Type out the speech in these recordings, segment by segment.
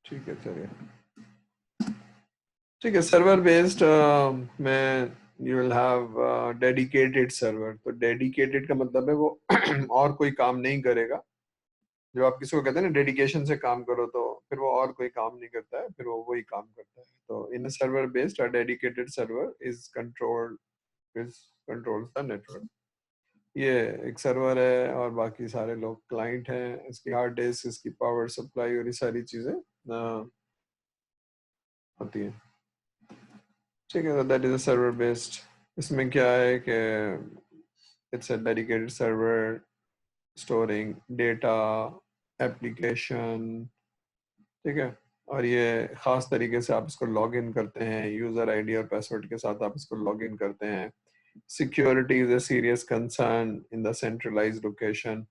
ठीक है, चलिए, ठीक है। सर्वर बेस्ड में you will have dedicated server. तो डेडिकेटेड का मतलब है वो और कोई काम नहीं करेगा। जो आप किसी को कहते हैं ना डेडिकेशन से काम करो, तो फिर वो और कोई काम नहीं करता है, फिर वो वही काम करता है। तो in server based a dedicated server is controls the network. ये एक सर्वर है और बाकी सारे लोग क्लाइंट हैं। इसकी हार्ड डिस्क, इसकी पावर सप्लाई और ये सारी चीजें होती है। ठीक है, तो that is a server based. इसमें क्या है कि it's a dedicated server storing data application. ठीक है, और ये खास तरीके से आप इसको लॉग इन करते हैं, यूजर आईडी और पासवर्ड के साथ आप इसको लॉग इन करते हैं। Security is a serious concern in the centralised location.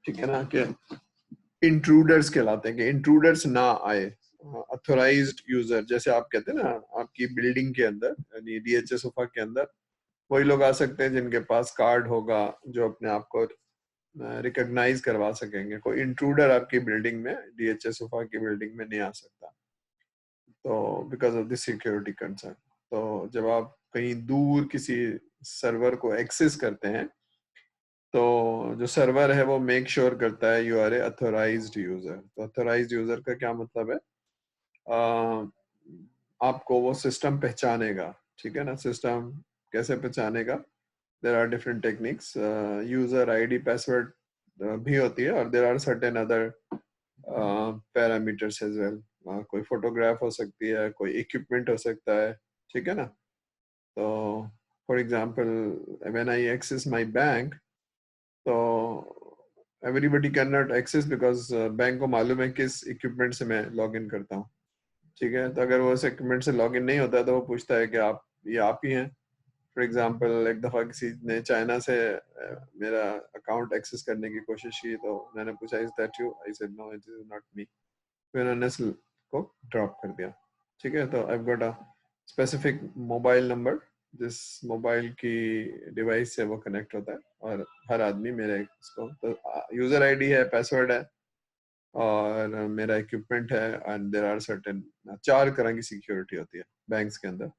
ठीक है ना, कि इंट्रूडर्स कहलाते हैं, कि इंट्रूडर्स ना आए। अथोराइज्ड यूजर, जैसे आप कहते हैं ना, आपकी बिल्डिंग के अंदर यानी डीएचए सोफा के अंदर वही लोग आ सकते हैं जिनके पास कार्ड होगा, जो अपने आप को रिकॉग्नाइज करवा सकेंगे। कोई इंट्रूडर आपकी बिल्डिंग में, डीएचए सोफा की बिल्डिंग में नहीं आ सकता, तो because of the security concern. तो जब आप कहीं दूर किसी सर्वर को एक्सेस करते हैं, तो जो सर्वर है वो मेक श्योर करता है you are a authorised user. तो अथोराइज्ड यूजर का क्या मतलब है? आ, आपको वो सिस्टम पहचानेगा। ठीक है ना, सिस्टम कैसे पहचानेगा? There are different techniques. User ID password भी होती है, और there are certain other parameters as well. कोई फोटोग्राफ हो सकती है, कोई इक्विपमेंट हो सकता है। ठीक है ना, तो for example when I access my bank, तो everybody can not access because bank को मालूम है किस इक्विपमेंट से मैं लॉग इन करता हूँ। ठीक है, तो अगर वो उस इक्विपमेंट से लॉग इन नहीं होता तो वो पूछता है कि आप ही हैं। फॉर एग्जांपल एक दफ़ा किसी ने चाइना से मेरा अकाउंट एक्सेस करने की कोशिश की, तो मैंने पूछा is that you? I said no, it is not me. फिर उन्होंने को ड्रॉप कर दिया। ठीक है, तो I got a specific mobile number, जिस मोबाइल की डिवाइस से वो कनेक्ट होता है, और हर आदमी मेरे इसको, तो यूजर आईडी है, पासवर्ड है, और मेरा इक्विपमेंट है, एंड देयर आर सर्टेन 4 तरह की सिक्योरिटी होती है बैंक्स के अंदर।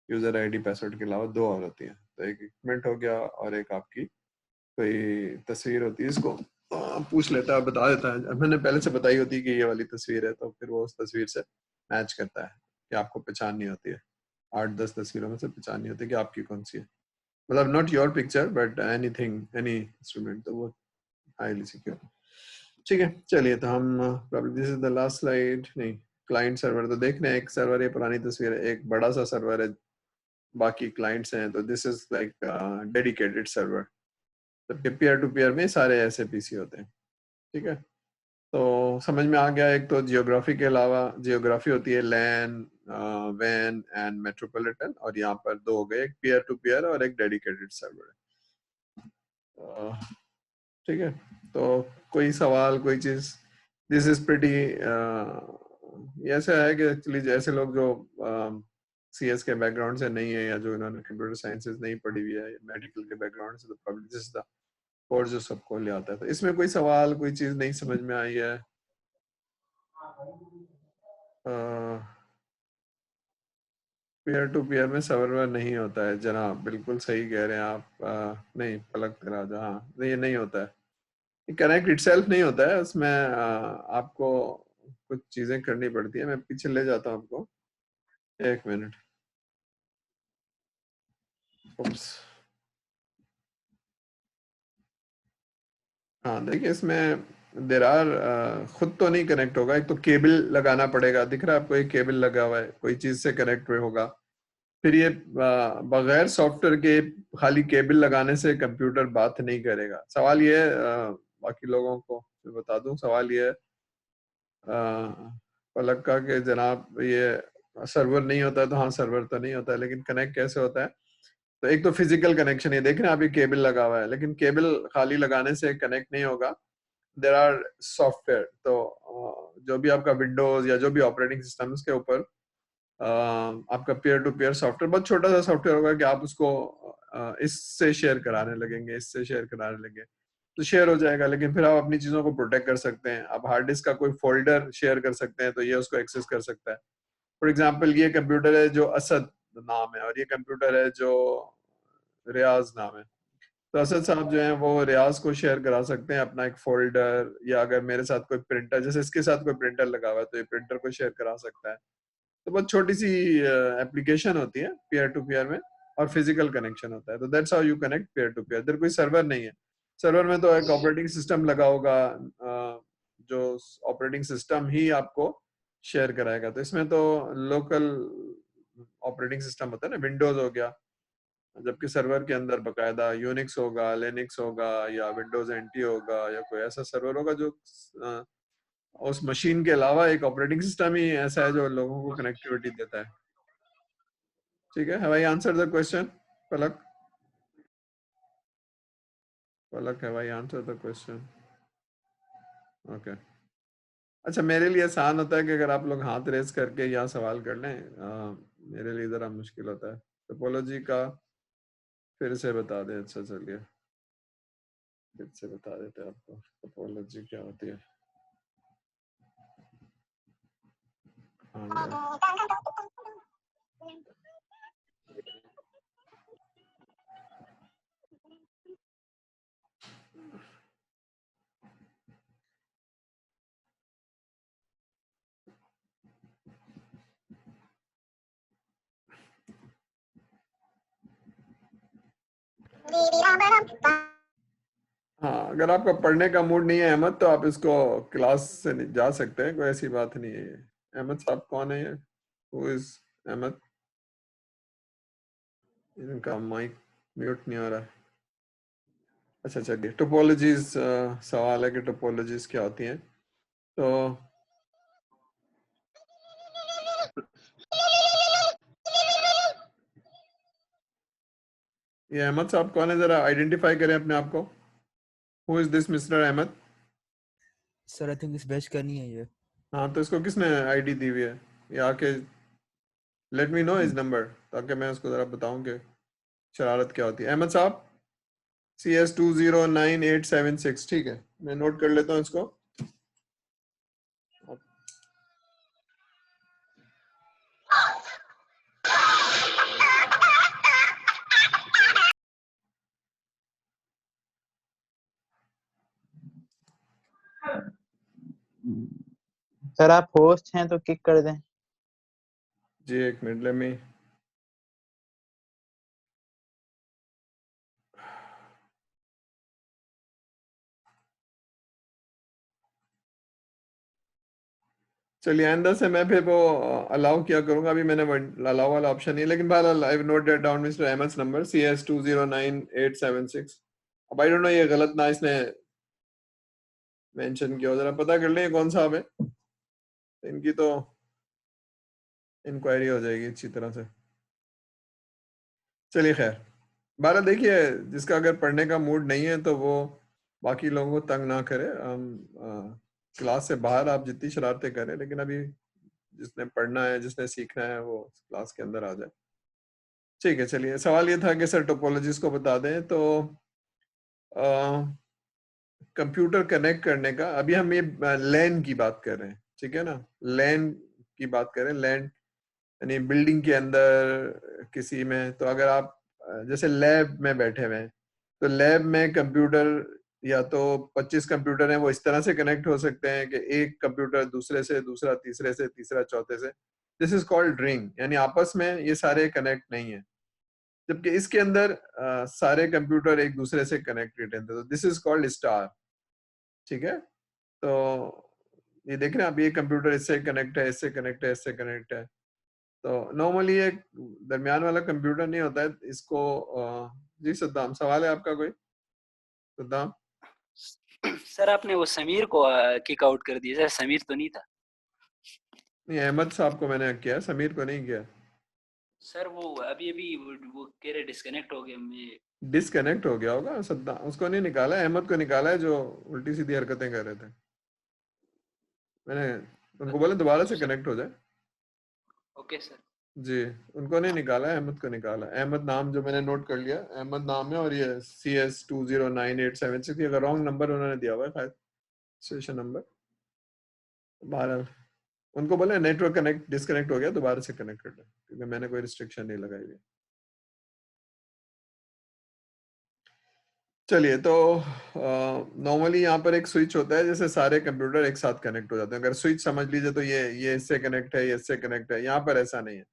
यूजर आईडी पासवर्ड के अलावा 2 और होती है। तो एक इक्विपमेंट हो गया, और एक आपकी कोई तस्वीर होती है। इसको पूछ लेता है, बता देता है। मैंने पहले से बताई होती है कि ये वाली तस्वीर है, तो फिर वो उस तस्वीर से मैच करता है कि आपको पहचाननी होती है। 8-10 तस्वीरों में से पहचाननी होती है कि आपकी कौन सी है। मतलब not your picture but anything, any instrument, तो वो हाईली सिक्योर। ठीक है, चलिए, तो हम this is the last slide. नहीं, क्लाइंट सर्वर तो देख रहे हैं। एक सर्वर है, पुरानी तस्वीर है, एक बड़ा सा सर्वर है, बाकी क्लाइंट्स हैं। तो this is like dedicated server. तो पीयर टू पीयर में सारे ऐसे पीसी होते हैं। ठीक है, तो समझ में आ गया। एक तो जियोग्राफी के अलावा, जियोग्राफी होती है लैन, वैन एंड मेट्रोपॉलिटन, और यहाँ पर 2 हो गए, एक पीयर टू पीयर और एक डेडिकेटेड सर्वर है। ठीक है, तो कोई सवाल, कोई चीज? दिस इज प्रिटी, ऐसा है कि एक्चुअली जैसे लोग जो सीएस के बैकग्राउंड से नहीं है, या जो इन्होंने कंप्यूटर साइंसेज नहीं पढ़ी हुई है, मेडिकल के बैकग्राउंड से, तो problem this is the course जो सबको ले आता है। तो इसमें कोई सवाल, कोई चीज नहीं समझ में आई है? पीयर टू पीयर में सर्वर नहीं होता है जनाब, बिल्कुल सही कह रहे हैं आप। नहीं, पलक राजा, हाँ, नहीं, ये नहीं होता है। कनेक्ट इटसेल्फ नहीं होता है उसमें। आपको कुछ चीजें करनी पड़ती है। मैं पीछे ले जाता हूँ आपको, 1 मिनट। हाँ, देखिए, इसमें देर आर खुद तो नहीं कनेक्ट होगा। एक तो केबल लगाना पड़ेगा, दिख रहा है आपको, एक केबल लगा हुआ है, कोई चीज से कनेक्ट होगा। फिर ये बगैर सॉफ्टवेयर के खाली केबल लगाने से कंप्यूटर बात नहीं करेगा। सवाल ये है, बाकी लोगों को मैं बता दूं, सवाल ये है पलक का, कि जनाब ये सर्वर नहीं होता है। तो हाँ, सर्वर तो नहीं होता है, लेकिन कनेक्ट कैसे होता है? तो एक तो फिजिकल कनेक्शन, ये देख रहे हैं आप, ये केबल लगा हुआ है, लेकिन केबल खाली लगाने से कनेक्ट नहीं होगा। There are software. तो जो भी आपका विंडोज या जो भी ऑपरेटिंग सिस्टम, उसके ऊपर आपका पीयर टू पीयर सॉफ्टवेयर, बहुत छोटा सा सॉफ्टवेयर होगा कि आप उसको इससे शेयर कराने लगेंगे, इससे शेयर कराने लगे। तो शेयर हो जाएगा, लेकिन फिर आप अपनी चीजों को प्रोटेक्ट कर सकते हैं। आप हार्ड डिस्क का कोई फोल्डर शेयर कर सकते हैं तो ये उसको एक्सेस कर सकता है। फॉर एग्जाम्पल ये कंप्यूटर है जो असद नाम है, और ये कंप्यूटर है जो रियाज नाम है। तो असद साहब जो हैं वो रियाज को शेयर करा सकते हैं अपना एक फोल्डर, या अगर मेरे साथ कोई प्रिंटर, जैसे इसके साथ कोई प्रिंटर लगा हुआ है तो ये प्रिंटर को शेयर करा सकता है। तो बहुत छोटी सी एप्लीकेशन होती है पीयर टू पीयर में, और फिजिकल कनेक्शन होता है। तो that's how you connect peer to peer. इधर कोई सर्वर नहीं है। सर्वर में तो एक ऑपरेटिंग सिस्टम लगा होगा, जो ऑपरेटिंग सिस्टम ही आपको शेयर कराएगा। तो इसमें तो लोकल ऑपरेटिंग सिस्टम होता है ना, विंडोज हो गया, जबकि सर्वर के अंदर बकायदा यूनिक्स होगा, लिनक्स होगा, या विंडोज एनटी होगा, या कोई ऐसा सर्वर होगा जो उस मशीन के अलावा एक ऑपरेटिंग सिस्टम ही ऐसा है जो लोगों को कनेक्टिविटी देता है। ठीक है, have I answer the question Palak? Palak, have I answer the question? Okay. अच्छा, मेरे लिए आसान होता है कि अगर आप लोग हाथ रेस करके या सवाल कर लें, मेरे लिए ज़रा मुश्किल होता है। टोपोलॉजी का फिर से बता दें। अच्छा चलिए, फिर से बता देते हैं आपको टोपोलॉजी क्या होती है। हाँ, अगर आपका पढ़ने का मूड नहीं है अहमद, तो आप इसको क्लास से जा सकते हैं, कोई ऐसी बात नहीं है। अहमद साहब कौन है ये? Who is Ahmed? इनका माइक म्यूट नहीं हो रहा है। अच्छा चलिए, टोपोलॉजीज सवाल है कि टोपोलॉजीज क्या होती हैं। तो ये अहमद साहब कौन है, जरा आइडेंटिफाई करें अपने आप को। Who is this mister Ahmed? Sir I think इस बैच का नहीं है ये। हाँ, तो इसको किसने आईडी दी हुई है? ये आके let me know is number, ताकि मैं उसको जरा बताऊं कि शरारत क्या होती है। अहमद साहब, CS209876, ठीक है, मैं नोट कर लेता हूँ इसको। सर आप होस्ट हैं तो किक कर दें। जी एक मिनट, लेट मी। चलिए, आइंदा से मैं फिर वो अलाउ किया करूंगा। अभी मैंने अलाउ वाला ऑप्शन नहीं है, लेकिन बहरहाल I note that down mister Ahmed number CS209876। अब आई डोंट नो, ये गलत ना इसने मेंशन किया हो, जरा पता कर लें कौन सा है। इनकी तो इंक्वायरी हो जाएगी अच्छी तरह से। चलिए खैर, बारह देखिए, जिसका अगर पढ़ने का मूड नहीं है तो वो बाकी लोगों को तंग ना करे। क्लास से बाहर आप जितनी शरारतें करें, लेकिन अभी जिसने पढ़ना है, जिसने सीखना है, वो क्लास के अंदर आ जाए। ठीक है, चलिए, सवाल ये था कि सर टोपोलॉजीज को बता दें। तो कंप्यूटर कनेक्ट करने का, अभी हम ये लैन की बात कर रहे हैं, ठीक है ना। लैन की बात करें, लैन यानी बिल्डिंग के अंदर किसी में। तो अगर आप जैसे लैब में बैठे हुए हैं, तो लैब में कंप्यूटर, या तो 25 कंप्यूटर हैं, वो इस तरह से कनेक्ट हो सकते हैं कि एक कंप्यूटर दूसरे से, दूसरा तीसरे से, तीसरा चौथे से। दिस इज कॉल्ड रिंग, यानी आपस में ये सारे कनेक्ट नहीं है। जबकि इसके अंदर सारे कंप्यूटर एक दूसरे से कनेक्टेड हैं, तो दिस इज कॉल्ड स्टार। ठीक है, तो ये देख रहे हैं आप, ये कंप्यूटर इससे कनेक्ट है, इससे कनेक्ट है, इससे कनेक्ट है। तो नॉर्मली ये दरमियान वाला कंप्यूटर नहीं होता है इसको। जी सद्दाम, सवाल है आपका कोई? सद्दाम सर आपने वो समीर को किक आउट कर दिया। सर समीर तो नहीं था। नहीं, अहमद साहब को मैंने किया, समीर को नहीं किया। सर वो अभी अभी वो कह रहे डिस्कनेक्ट हो गया। मैं डिसकनेक्ट हो गया होगा सद्दाम, उसको नहीं निकाला है, अहमद को निकाला है जो उल्टी सीधी हरकतें कर रहे थे। मैंने उनको बोला दोबारा से सर कनेक्ट हो जाए। Okay sir. जी, उनको नहीं निकाला, अहमद को निकाला। अहमद नाम जो मैंने नोट कर लिया, अहमद नाम है और ये CS209876, अगर रॉन्ग नंबर उन्होंने दिया हुआ है शायद स्टेशन नंबर। बहरहाल उनको बोले नेटवर्क कनेक्ट डिस्कनेक्ट हो गया, दोबारा से कनेक्ट कर ले, क्योंकि मैंने कोई रिस्ट्रिक्शन नहीं लगाई हुई। चलिए, तो नॉर्मली यहाँ पर एक स्विच होता है, जैसे सारे कंप्यूटर एक साथ कनेक्ट हो जाते हैं। अगर स्विच समझ लीजिए तो ये इससे कनेक्ट है, ये इससे कनेक्ट है। यहाँ पर ऐसा नहीं है,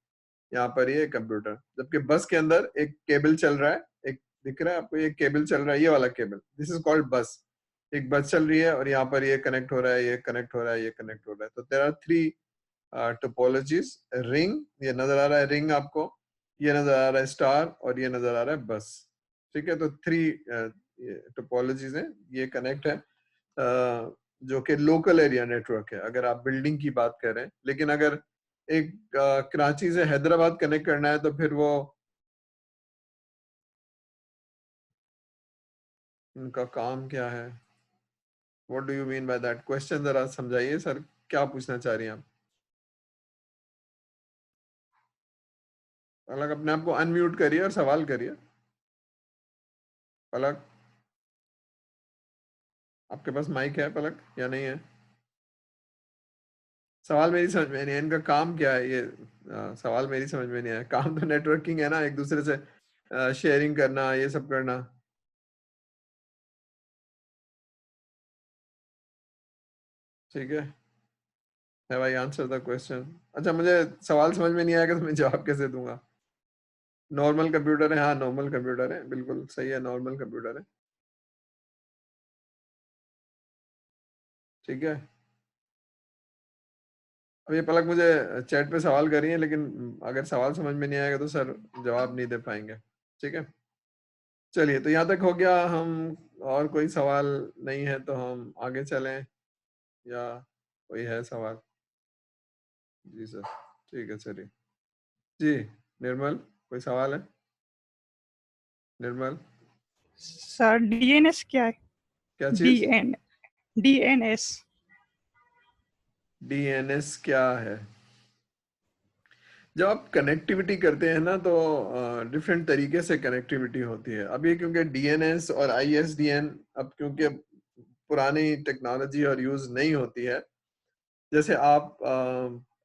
यहाँ पर ये कंप्यूटर, जबकि बस के अंदर एक केबल चल रहा है, एक दिख रहा है आपको, ये केबल चल रहा है, ये वाला केबल, दिस इज कॉल्ड बस। एक बस चल रही है और यहाँ पर ये कनेक्ट हो रहा है, ये कनेक्ट हो रहा है, ये कनेक्ट हो रहा है। तो देयर आर 3 टोपोलॉजीज। रिंग, ये नजर आ रहा है रिंग आपको, ये नजर आ रहा है स्टार, और ये नजर आ रहा है बस। ठीक है, तो 3 टोपोलॉजीज हैं, ये कनेक्ट है, जो कि लोकल एरिया नेटवर्क है अगर आप बिल्डिंग की बात कर रहे हैं। लेकिन अगर एक कराची से हैदराबाद कनेक्ट करना है तो फिर वो उनका काम क्या है? What do you mean by that? Question जरा समझाइए सर, क्या पूछना चाह रही हैं आप? पलक, अपने आप को अनम्यूट करिए और सवाल करिए। पलक, आपके पास माइक है पलक या नहीं है? सवाल मेरी समझ में नहीं है, इनका काम क्या है ये? सवाल मेरी समझ में नहीं आया। काम तो नेटवर्किंग है ना, एक दूसरे से शेयरिंग करना, ये सब करना। ठीक है, have I answer the question? अच्छा, मुझे सवाल समझ में नहीं आएगा तो मैं जवाब कैसे दूंगा? नॉर्मल कंप्यूटर है, हाँ नॉर्मल कंप्यूटर है, बिल्कुल सही है, नॉर्मल कंप्यूटर है। ठीक है, अब ये पलक मुझे चैट पे सवाल कर रही है, लेकिन अगर सवाल समझ में नहीं आएगा तो सर जवाब नहीं दे पाएंगे। ठीक है, चलिए, तो यहाँ तक हो गया। हम और कोई सवाल नहीं है तो हम आगे चलें, या कोई है सवाल? जी सर, ठीक है, चलिए। जी निर्मल, कोई सवाल है? निर्मल, सर डीएनएस क्या है? क्या चीज? डीएनएस डीएनएस क्या है? जब आप कनेक्टिविटी करते हैं ना, तो डिफरेंट तरीके से कनेक्टिविटी होती है। अब ये क्योंकि डीएनएस और आईएसडीएन अब क्योंकि पुरानी टेक्नोलॉजी और यूज नहीं होती है, जैसे आप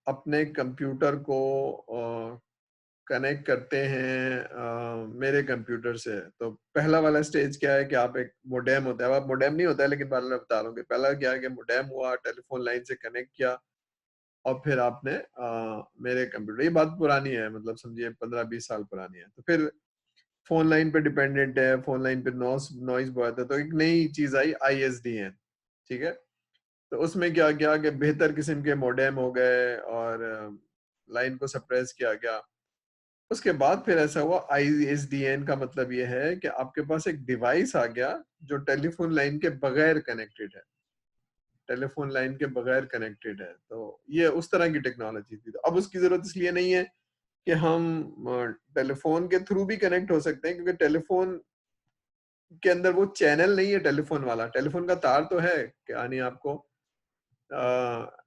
अपने कंप्यूटर को कनेक्ट करते हैं मेरे कंप्यूटर से, तो पहला वाला स्टेज क्या है कि आप एक मोडेम होता है, अब मोडेम नहीं होता है लेकिन बाद में बता रहा हूँ कि पहला क्या है कि मोडेम हुआ, टेलीफोन लाइन से कनेक्ट किया, और फिर आपने मेरे कंप्यूटर, ये बात पुरानी है, मतलब समझिए 15-20 साल पुरानी है, तो फिर फोन लाइन पे डिपेंडेंट है, फोन लाइन पे नॉइज बहुत है, तो एक नई चीज आई ISDN। ठीक है, तो उसमें क्या किया कि बेहतर किस्म के मोडेम हो गए और लाइन को सप्रेस किया गया। उसके बाद फिर ऐसा हुआ, ISDN का मतलब ये है कि आपके पास एक डिवाइस आ गया जो टेलीफोन लाइन के बगैर कनेक्टेड है, टेलीफोन लाइन के बगैर कनेक्टेड है। तो ये उस तरह की टेक्नोलॉजी थी। तो अब उसकी जरूरत इसलिए नहीं है कि हम टेलीफोन के थ्रू भी कनेक्ट हो सकते हैं, क्योंकि टेलीफोन के अंदर वो चैनल नहीं है टेलीफोन वाला। टेलीफोन का तार तो है, यानी आपको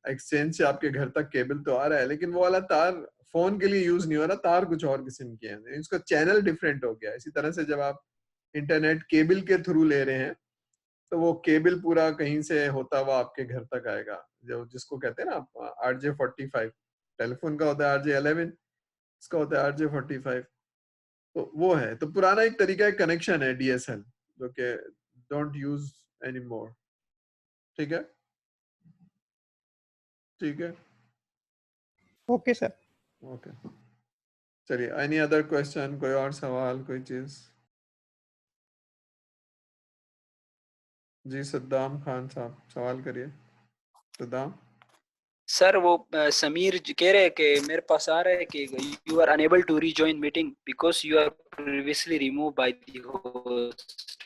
एक्सचेंज से आपके घर तक केबल तो आ रहा है, लेकिन वो वाला तार फोन के लिए यूज नहीं हो रहा, तार कुछ और किस्म के हैं, इसका चैनल डिफरेंट हो गया। इसी तरह से जब आप इंटरनेट केबल के थ्रू ले रहे हैं, तो वो केबल पूरा कहीं से होता हुआ आपके घर तक आएगा, जो जिसको कहते हैं ना RJ45। टेलीफोन का होता है RJ11, इसका होता है RJ45। तो वो है, तो पुराना एक तरीका एक कनेक्शन है DSL, जो कि डोंट यूज एनी मोर। ठीक है, ठीक है, ओके सर। ओके, चलिए। एनी अदर क्वेश्चन, कोई और सवाल, कोई चीज? जी सद्दाम खान साहब, सवाल करिए। सद्दाम, सर वो समीर कह रहे हैं कि मेरे पास आ रहा है कि you are unable to rejoin meeting because you are previously remove by the host.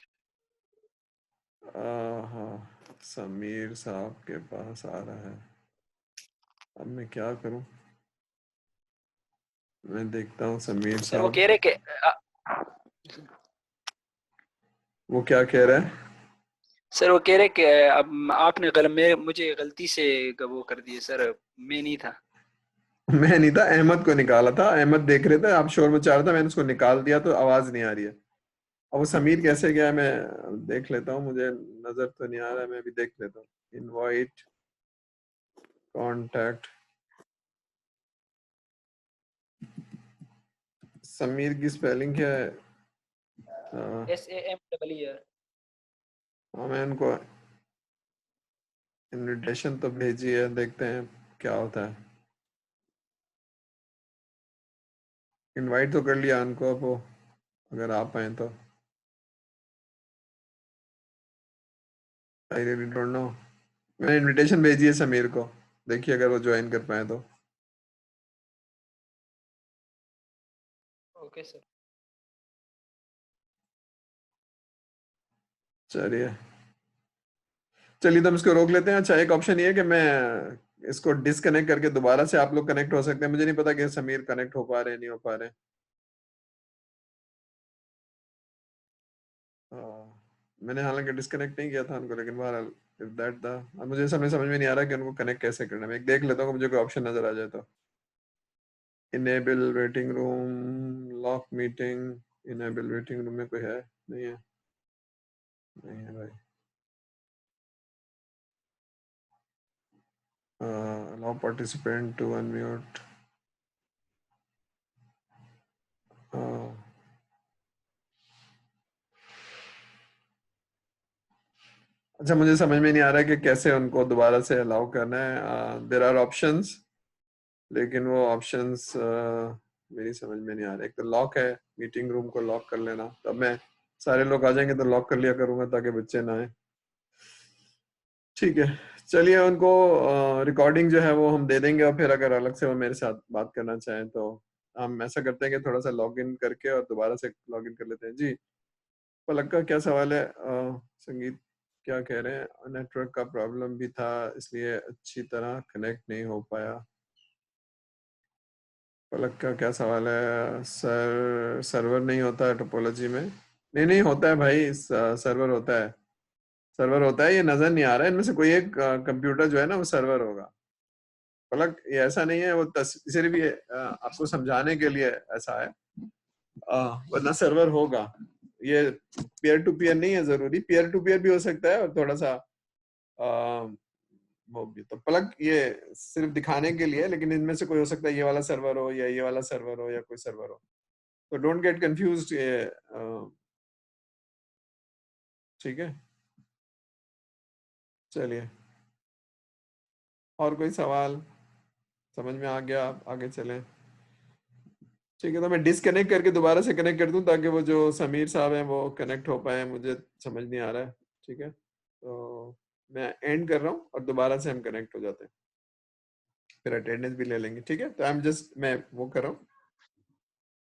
हाँ, समीर साहब के पास आ रहा है, अब मैं क्या करूं? मैं देखता हूँ समीर सर वो साहब, कह रहे कि वो क्या कह रहा है। सर वो कह रहे कि अब आपने मुझे गलती से वो कर दिए सर, मैं नहीं था। मैं नहीं था, अहमद को निकाला था। अहमद देख रहे थे, आप शोर मचा रहा था, मैंने उसको निकाल दिया तो आवाज नहीं आ रही है। अब वो समीर कैसे गया मैं देख लेता हूँ, मुझे नजर तो नहीं आ रहा है, मैं भी देख लेता हूँ। इनवाइट कांटेक्ट समीर की स्पेलिंग क्या है? SAMER। हाँ मैं उनको इनविटेशन तो भेजी है, देखते हैं क्या होता है। इनवाइट तो कर लिया उनको, अब वो अगर आप आए तो। I really don't know. मैंने इनविटेशन भेजी है समीर को, देखिए अगर वो ज्वाइन कर पाए तो। Okay sir. चलिए चलिए तो हम इसको रोक लेते हैं। अच्छा एक ऑप्शन ये है कि मैं इसको डिसकनेक्ट करके दोबारा से आप लोग कनेक्ट हो सकते हैं। मुझे नहीं पता कि समीर कनेक्ट हो पा रहे हैं नहीं हो पा रहे हैं। मैंने हालांकि डिस्कनेक्ट नहीं किया था उनको, लेकिन बहरहाल इफ दैट द मुझे समझ में नहीं आ रहा कि उनको कनेक्ट कैसे करना है। मैं एक देख लेता हूँ, मुझे कोई ऑप्शन नजर आ जाए तो। Enable waiting room, lock meeting. Enable waiting room में कोई है? नहीं है, नहीं है भाई। allow participant to unmute. अच्छा मुझे समझ में नहीं आ रहा है कि कैसे उनको दोबारा से अलाउ करना है। देयर आर ऑप्शंस, लेकिन वो ऑप्शंस मेरी समझ में नहीं आ रहे। एक तो लॉक है, मीटिंग रूम को लॉक कर लेना। तब मैं सारे लोग आ जाएंगे तो लॉक कर लिया करूंगा ताकि बच्चे ना आए। ठीक है चलिए, उनको रिकॉर्डिंग जो है वो हम दे देंगे, और फिर अगर अलग से वो मेरे साथ बात करना चाहें तो हम ऐसा करते हैं कि थोड़ा सा लॉग इन करके और दोबारा से लॉग इन कर लेते हैं। जी पलक का क्या सवाल है? संगीत क्या कह रहे हैं? नेटवर्क का प्रॉब्लम भी था इसलिए अच्छी तरह कनेक्ट नहीं हो पाया। पलक का क्या सवाल है? सर्वर नहीं होता है टोपोलॉजी में? नहीं नहीं होता है भाई, सर्वर होता है, सर्वर होता है। ये नजर नहीं आ रहा है, इनमें से कोई एक कंप्यूटर जो है ना वो सर्वर होगा। पलक ये ऐसा नहीं है, वो सिर्फ ये आपको समझाने के लिए ऐसा है, वरना सर्वर होगा। ये पीयर टू पीयर नहीं है जरूरी, पीयर टू पीयर भी हो सकता है और थोड़ा सा वो भी। तो पलक ये सिर्फ दिखाने के लिए, लेकिन इनमें से कोई हो सकता है ये वाला सर्वर हो या ये वाला सर्वर हो या कोई सर्वर हो, तो डोंट गेट कंफ्यूज्ड। ठीक है चलिए, और कोई सवाल समझ में आ गया? आप आगे चलें। ठीक है तो मैं डिसकनेक्ट करके दोबारा से कनेक्ट कर दूं ताकि वो जो समीर साहब हैं वो कनेक्ट हो पाए। मुझे समझ नहीं आ रहा है। ठीक है तो मैं एंड कर रहा हूँ और दोबारा से हम कनेक्ट हो जाते हैं, फिर अटेंडेंस भी ले लेंगे। ठीक है तो आई एम जस्ट मैं वो कर रहा हूँ।